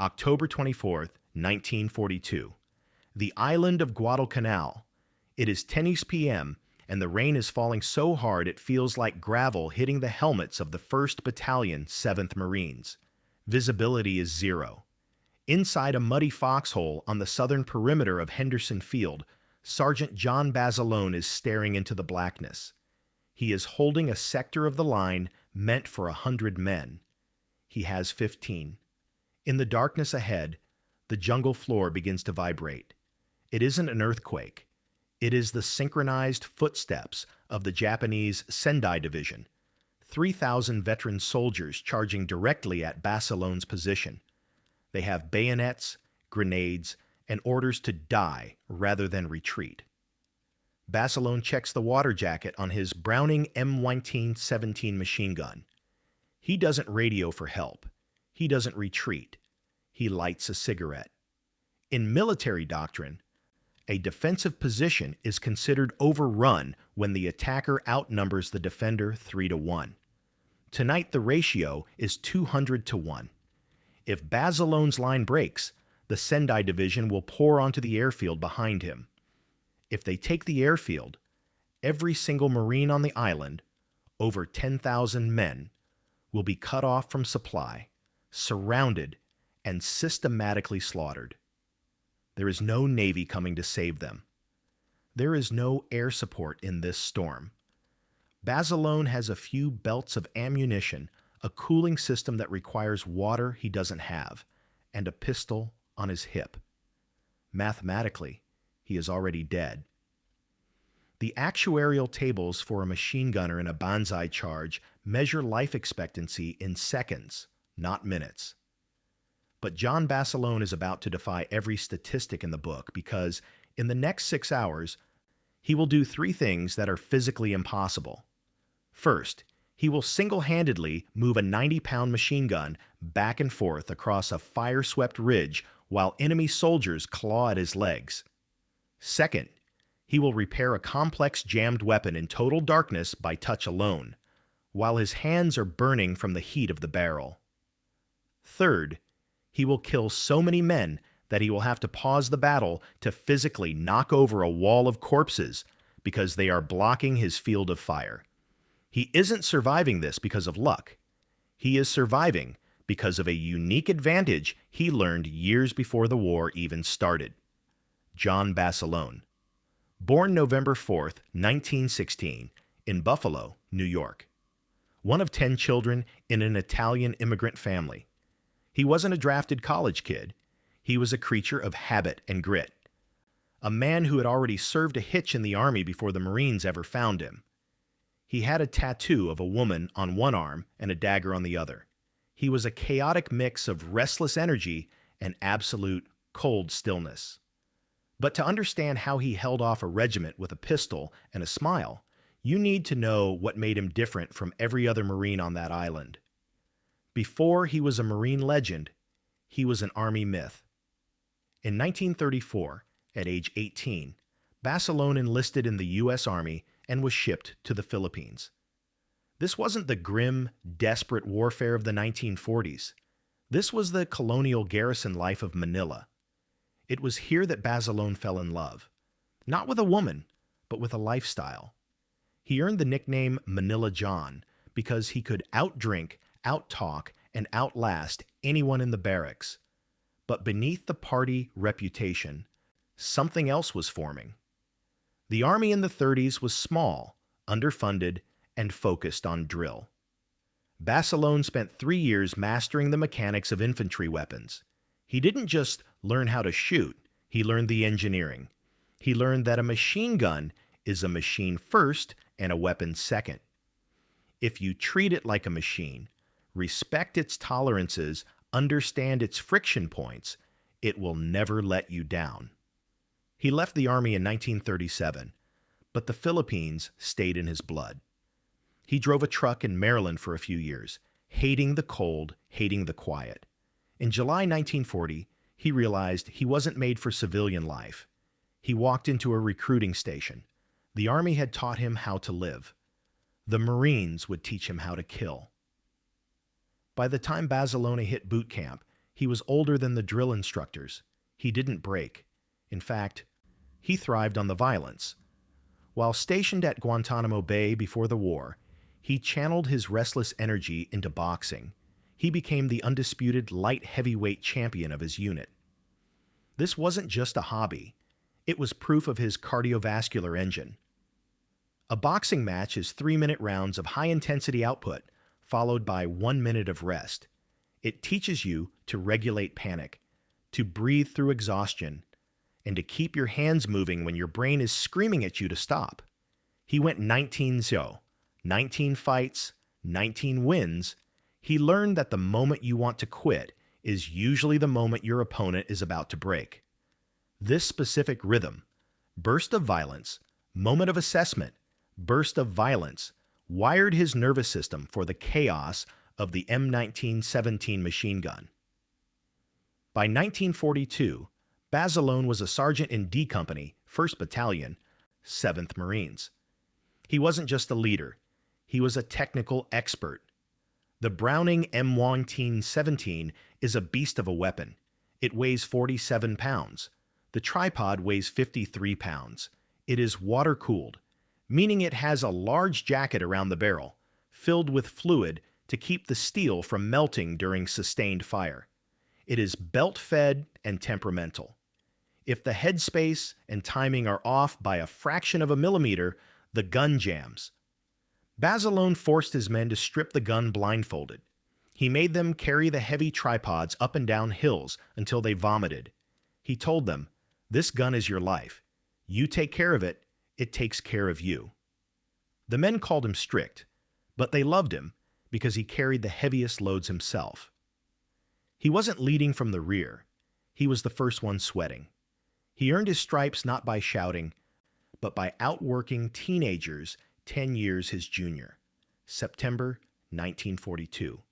October 24th, 1942. The island of Guadalcanal. It is 10 p.m., and the rain is falling so hard it feels like gravel hitting the helmets of the 1st Battalion, 7th Marines. Visibility is zero. Inside a muddy foxhole on the southern perimeter of Henderson Field, Sergeant John Basilone is staring into the blackness. He is holding a sector of the line meant for 100 men. He has 15. In the darkness ahead, the jungle floor begins to vibrate. It isn't an earthquake. It is the synchronized footsteps of the Japanese Sendai Division, 3,000 veteran soldiers charging directly at Basilone's position. They have bayonets, grenades, and orders to die rather than retreat. Basilone checks the water jacket on his Browning M1917 machine gun. He doesn't radio for help. He doesn't retreat. He lights a cigarette. In military doctrine, a defensive position is considered overrun when the attacker outnumbers the defender 3-1. Tonight the ratio is 200-1. If Basilone's line breaks, the Sendai Division will pour onto the airfield behind him. If they take the airfield, every single Marine on the island, over 10,000 men, will be cut off from supply, surrounded, and systematically slaughtered. There is no Navy coming to save them. There is no air support in this storm. Basilone has a few belts of ammunition, a cooling system that requires water he doesn't have, and a pistol on his hip. Mathematically, he is already dead. The actuarial tables for a machine gunner in a banzai charge measure life expectancy in seconds, not minutes. But John Basilone is about to defy every statistic in the book because in the next 6 hours, he will do 3 things that are physically impossible. First, he will single-handedly move a 90-pound machine gun back and forth across a fire-swept ridge while enemy soldiers claw at his legs. Second, he will repair a complex jammed weapon in total darkness by touch alone, while his hands are burning from the heat of the barrel. Third, he will kill so many men that he will have to pause the battle to physically knock over a wall of corpses because they are blocking his field of fire. He isn't surviving this because of luck. He is surviving because of a unique advantage he learned years before the war even started. John Basilone. Born November 4th, 1916, in Buffalo, New York. One of 10 children in an Italian immigrant family. He wasn't a drafted college kid. He was a creature of habit and grit. A man who had already served a hitch in the Army before the Marines ever found him. He had a tattoo of a woman on one arm and a dagger on the other. He was a chaotic mix of restless energy and absolute cold stillness. But to understand how he held off a regiment with a pistol and a smile, you need to know what made him different from every other Marine on that island. Before he was a Marine legend, he was an Army myth. In 1934, at age 18, Basilone enlisted in the U.S. Army and was shipped to the Philippines. This wasn't the grim, desperate warfare of the 1940s. This was the colonial garrison life of Manila. It was here that Basilone fell in love, not with a woman, but with a lifestyle. He earned the nickname Manila John because he could outdrink, outtalk, and outlast anyone in the barracks. But beneath the party reputation, something else was forming. The Army in the 30s was small, underfunded, and focused on drill. Basilone spent 3 years mastering the mechanics of infantry weapons. He didn't just learn how to shoot, he learned the engineering. He learned that a machine gun is a machine first and a weapon second. If you treat it like a machine, respect its tolerances, understand its friction points, it will never let you down. He left the Army in 1937, but the Philippines stayed in his blood. He drove a truck in Maryland for a few years, hating the cold, hating the quiet. In July 1940, he realized he wasn't made for civilian life. He walked into a recruiting station. The Army had taught him how to live. The Marines would teach him how to kill. By the time Basilone hit boot camp, He was older than the drill instructors. He didn't break. In fact, he thrived on the violence. While stationed at Guantanamo Bay before the war, he channeled his restless energy into boxing. He became the undisputed light heavyweight champion of his unit. This wasn't just a hobby. It was proof of his cardiovascular engine. A boxing match is 3-minute rounds of high-intensity output, followed by 1 minute of rest. It teaches you to regulate panic, to breathe through exhaustion, and to keep your hands moving when your brain is screaming at you to stop. He went 19-0, 19 fights, 19 wins. He learned that the moment you want to quit is usually the moment your opponent is about to break. This specific rhythm, burst of violence, moment of assessment, burst of violence, wired his nervous system for the chaos of the M1917 machine gun. By 1942, Basilone was a sergeant in D Company, 1st Battalion, 7th Marines. He wasn't just a leader, he was a technical expert. The Browning M1917 is a beast of a weapon. It weighs 47 pounds. The tripod weighs 53 pounds. It is water-cooled, meaning it has a large jacket around the barrel, filled with fluid to keep the steel from melting during sustained fire. It is belt-fed and temperamental. If the headspace and timing are off by a fraction of a millimeter, the gun jams. Basilone forced his men to strip the gun blindfolded. He made them carry the heavy tripods up and down hills until they vomited. He told them, "This gun is your life. You take care of it, it takes care of you." The men called him strict, but they loved him because he carried the heaviest loads himself. He wasn't leading from the rear. He was the first one sweating. He earned his stripes not by shouting, but by outworking teenagers 10 years his junior. September 1942.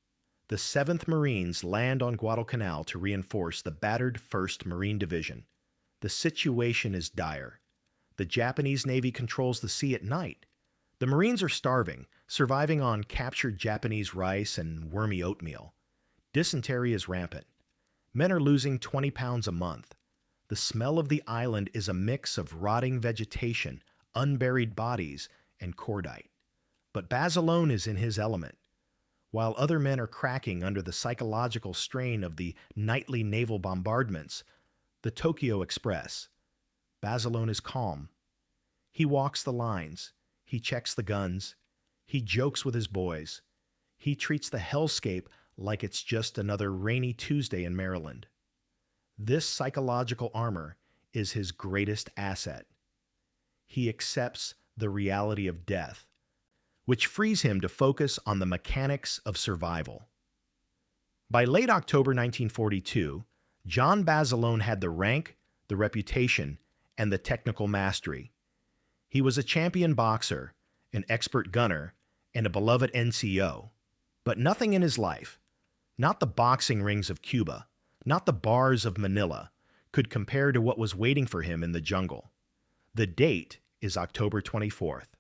The 7th Marines land on Guadalcanal to reinforce the battered 1st Marine Division. The situation is dire. The Japanese Navy controls the sea at night. The Marines are starving, surviving on captured Japanese rice and wormy oatmeal. Dysentery is rampant. Men are losing 20 pounds a month. The smell of the island is a mix of rotting vegetation, unburied bodies, and cordite. But Basilone is in his element. While other men are cracking under the psychological strain of the nightly naval bombardments, the Tokyo Express, Basilone is calm. He walks the lines. He checks the guns. He jokes with his boys. He treats the hellscape like it's just another rainy Tuesday in Maryland. This psychological armor is his greatest asset. He accepts the reality of death, which frees him to focus on the mechanics of survival. By late October 1942, John Basilone had the rank, the reputation, and the technical mastery. He was a champion boxer, an expert gunner, and a beloved NCO. But nothing in his life, not the boxing rings of Cuba, not the bars of Manila, could compare to what was waiting for him in the jungle. The date is October 24th.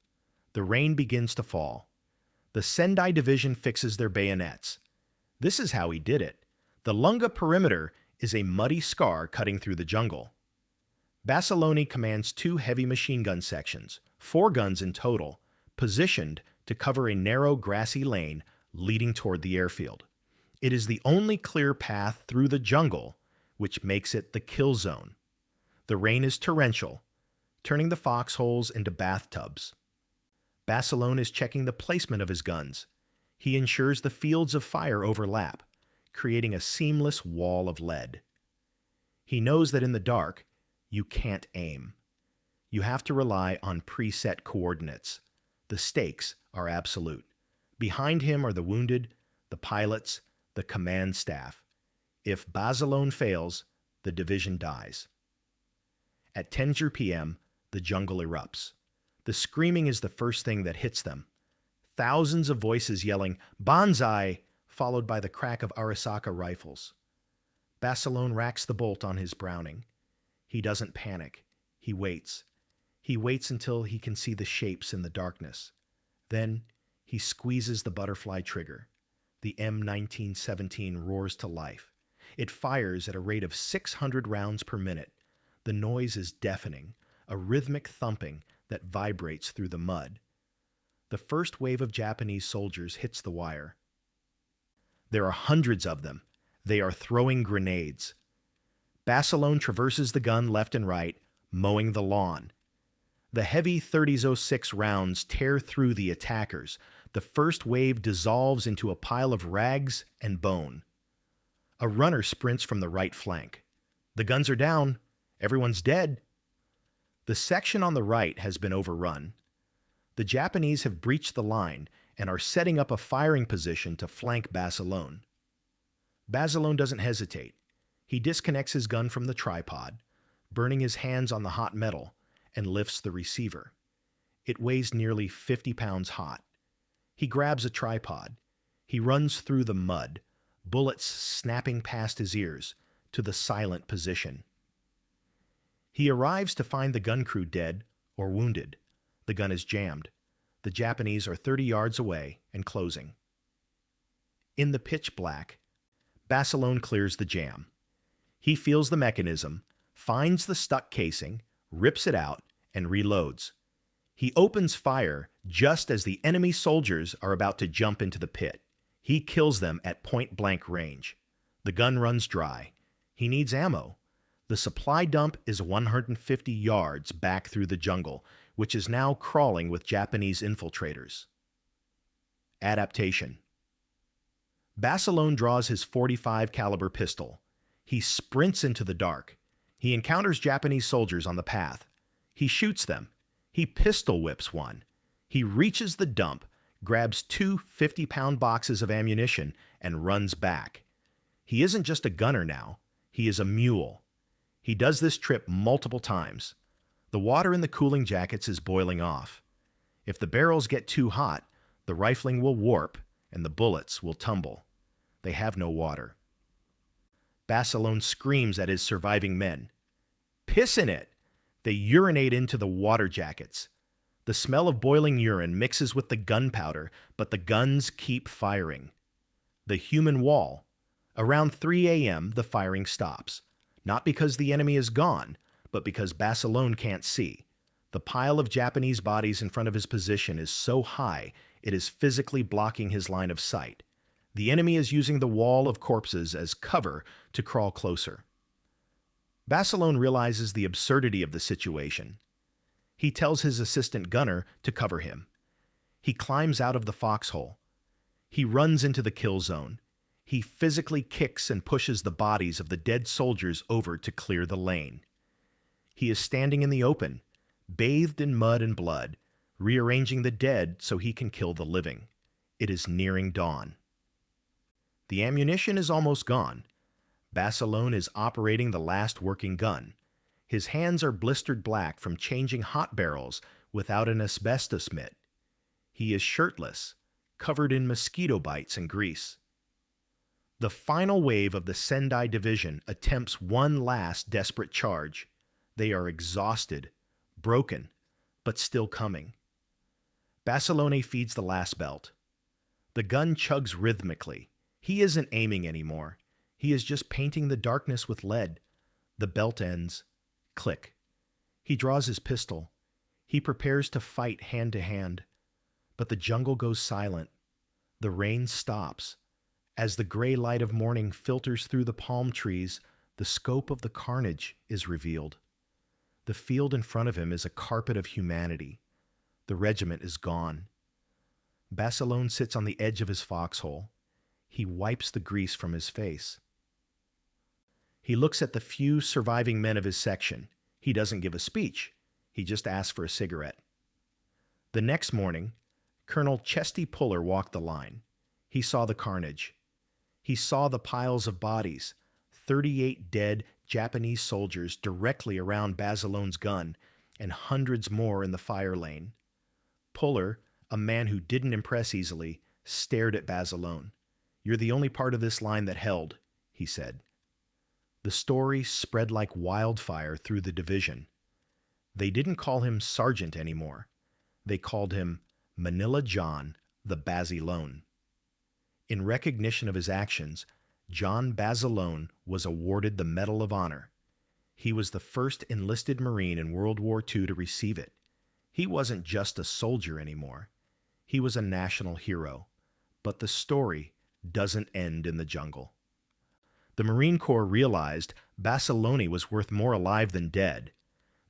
The rain begins to fall. The Sendai Division fixes their bayonets. This is how he did it. The Lunga perimeter is a muddy scar cutting through the jungle. Basilone commands 2 heavy machine gun sections, 4 guns in total, positioned to cover a narrow grassy lane leading toward the airfield. It is the only clear path through the jungle, which makes it the kill zone. The rain is torrential, turning the foxholes into bathtubs. Basilone is checking the placement of his guns. He ensures the fields of fire overlap, creating a seamless wall of lead. He knows that in the dark, you can't aim. You have to rely on preset coordinates. The stakes are absolute. Behind him are the wounded, the pilots, the command staff. If Basilone fails, the division dies. At 10 p.m., the jungle erupts. The screaming is the first thing that hits them. Thousands of voices yelling, "Banzai!" followed by the crack of Arisaka rifles. Basilone racks the bolt on his Browning. He doesn't panic. He waits. He waits until he can see the shapes in the darkness. Then he squeezes the butterfly trigger. The M1917 roars to life. It fires at a rate of 600 rounds per minute. The noise is deafening, a rhythmic thumping that vibrates through the mud. The first wave of Japanese soldiers hits the wire. There are hundreds of them. They are throwing grenades. Basilone traverses the gun left and right, mowing the lawn. The heavy 30-06 rounds tear through the attackers. The first wave dissolves into a pile of rags and bone. A runner sprints from the right flank. The guns are down. Everyone's dead. The section on the right has been overrun. The Japanese have breached the line and are setting up a firing position to flank Basilone. Basilone doesn't hesitate. He disconnects his gun from the tripod, burning his hands on the hot metal, and lifts the receiver. It weighs nearly 50 pounds hot. He grabs a tripod. He runs through the mud, bullets snapping past his ears, to the silent position. He arrives to find the gun crew dead or wounded. The gun is jammed. The Japanese are 30 yards away and closing. In the pitch black, Basilone clears the jam. He feels the mechanism, finds the stuck casing, rips it out, and reloads. He opens fire just as the enemy soldiers are about to jump into the pit. He kills them at point-blank range. The gun runs dry. He needs ammo. The supply dump is 150 yards back through the jungle, which is now crawling with Japanese infiltrators. Adaptation. Basilone draws his .45 caliber pistol. He sprints into the dark. He encounters Japanese soldiers on the path. He shoots them. He pistol whips one. He reaches the dump, grabs two 50-pound boxes of ammunition, and runs back. He isn't just a gunner now. He is a mule. He does this trip multiple times. The water in the cooling jackets is boiling off. If the barrels get too hot, the rifling will warp and the bullets will tumble. They have no water. Basilone screams at his surviving men. Piss in it! They urinate into the water jackets. The smell of boiling urine mixes with the gunpowder, but the guns keep firing. The human wall. Around 3 a.m., the firing stops. Not because the enemy is gone, but because Basilone can't see. The pile of Japanese bodies in front of his position is so high, it is physically blocking his line of sight. The enemy is using the wall of corpses as cover to crawl closer. Basilone realizes the absurdity of the situation. He tells his assistant gunner to cover him. He climbs out of the foxhole. He runs into the kill zone. He physically kicks and pushes the bodies of the dead soldiers over to clear the lane. He is standing in the open, bathed in mud and blood, rearranging the dead so he can kill the living. It is nearing dawn. The ammunition is almost gone. Basilone is operating the last working gun. His hands are blistered black from changing hot barrels without an asbestos mitt. He is shirtless, covered in mosquito bites and grease. The final wave of the Sendai Division attempts one last desperate charge. They are exhausted, broken, but still coming. Basilone feeds the last belt. The gun chugs rhythmically. He isn't aiming anymore. He is just painting the darkness with lead. The belt ends. Click. He draws his pistol. He prepares to fight hand to hand. But the jungle goes silent. The rain stops. As the gray light of morning filters through the palm trees, the scope of the carnage is revealed. The field in front of him is a carpet of humanity. The regiment is gone. Basilone sits on the edge of his foxhole. He wipes the grease from his face. He looks at the few surviving men of his section. He doesn't give a speech. He just asks for a cigarette. The next morning, Colonel Chesty Puller walked the line. He saw the carnage. He saw the piles of bodies, 38 dead Japanese soldiers directly around Basilone's gun, and hundreds more in the fire lane. Puller, a man who didn't impress easily, stared at Basilone. "You're the only part of this line that held," he said. The story spread like wildfire through the division. They didn't call him Sergeant anymore. They called him Manila John the Basilone. In recognition of his actions, John Basilone was awarded the Medal of Honor. He was the first enlisted Marine in World War II to receive it. He wasn't just a soldier anymore. He was a national hero. But the story doesn't end in the jungle. The Marine Corps realized Basilone was worth more alive than dead.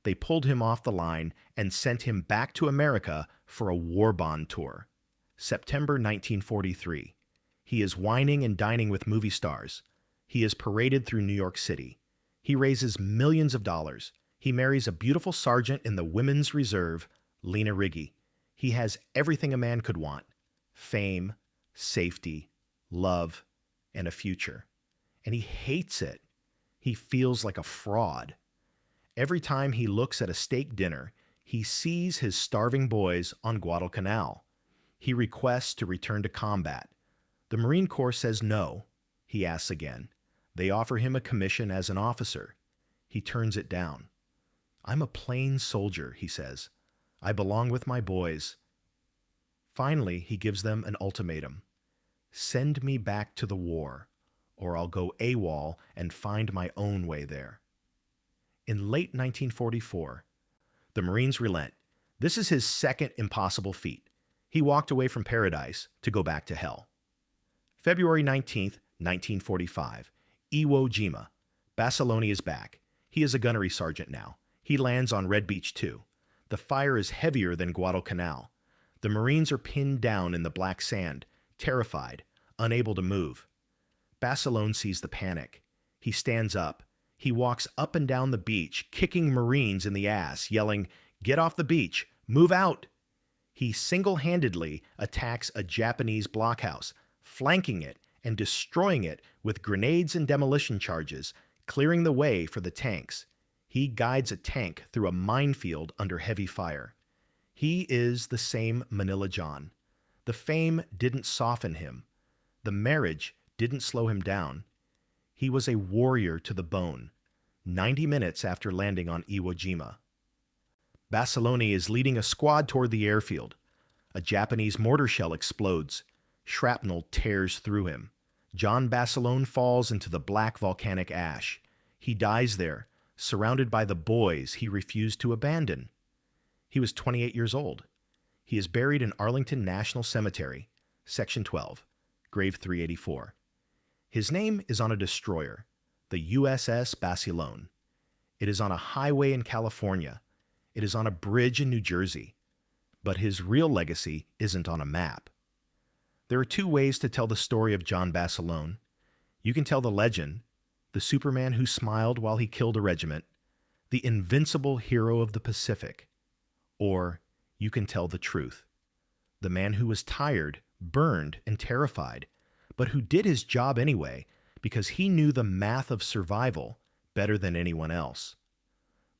They pulled him off the line and sent him back to America for a war bond tour. September 1943. He is wining and dining with movie stars. He is paraded through New York City. He raises millions of dollars. He marries a beautiful sergeant in the Women's Reserve, Lena Riggi. He has everything a man could want: fame, safety, love, and a future. And he hates it. He feels like a fraud. Every time he looks at a steak dinner, he sees his starving boys on Guadalcanal. He requests to return to combat. The Marine Corps says no. He asks again. They offer him a commission as an officer. He turns it down. "I'm a plain soldier," he says. "I belong with my boys." Finally, he gives them an ultimatum. "Send me back to the war, or I'll go AWOL and find my own way there." In late 1944, the Marines relent. This is his second impossible feat. He walked away from paradise to go back to hell. February 19th, 1945, Iwo Jima. Basilone is back. He is a gunnery sergeant now. He lands on Red Beach 2. The fire is heavier than Guadalcanal. The Marines are pinned down in the black sand, terrified, unable to move. Basilone sees the panic. He stands up. He walks up and down the beach, kicking Marines in the ass, yelling, "Get off the beach! Move out!" He single-handedly attacks a Japanese blockhouse, flanking it and destroying it with grenades and demolition charges, clearing the way for the tanks. He guides a tank through a minefield under heavy fire. He is the same Manila John. The fame didn't soften him. The marriage didn't slow him down. He was a warrior to the bone, 90 minutes after landing on Iwo Jima. Basilone is leading a squad toward the airfield. A Japanese mortar shell explodes. Shrapnel tears through him. John Basilone falls into the black volcanic ash. He dies there, surrounded by the boys he refused to abandon. He was 28 years old. He is buried in Arlington National Cemetery, Section 12, grave 384. His name is on a destroyer, the USS Basilone. It is on a highway in California. It is on a bridge in New Jersey. But his real legacy isn't on a map. There are two ways to tell the story of John Basilone. You can tell the legend, the Superman who smiled while he killed a regiment, the invincible hero of the Pacific. Or you can tell the truth, the man who was tired, burned, and terrified, but who did his job anyway because he knew the math of survival better than anyone else.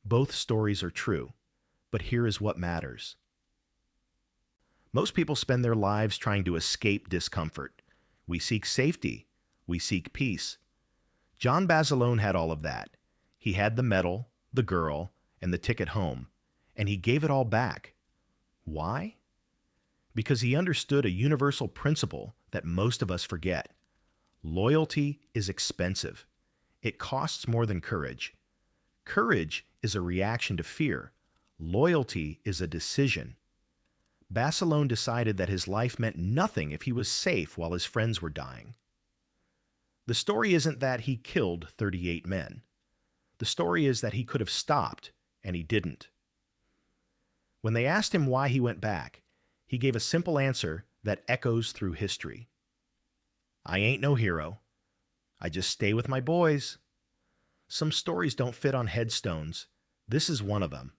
Both stories are true, but here is what matters. Most people spend their lives trying to escape discomfort. We seek safety. We seek peace. John Basilone had all of that. He had the medal, the girl, and the ticket home, and he gave it all back. Why? Because he understood a universal principle that most of us forget. Loyalty is expensive. It costs more than courage. Courage is a reaction to fear. Loyalty is a decision. Basilone decided that his life meant nothing if he was safe while his friends were dying. The story isn't that he killed 38 men. The story is that he could have stopped, and he didn't. When they asked him why he went back, he gave a simple answer that echoes through history. "I ain't no hero. I just stay with my boys." Some stories don't fit on headstones. This is one of them.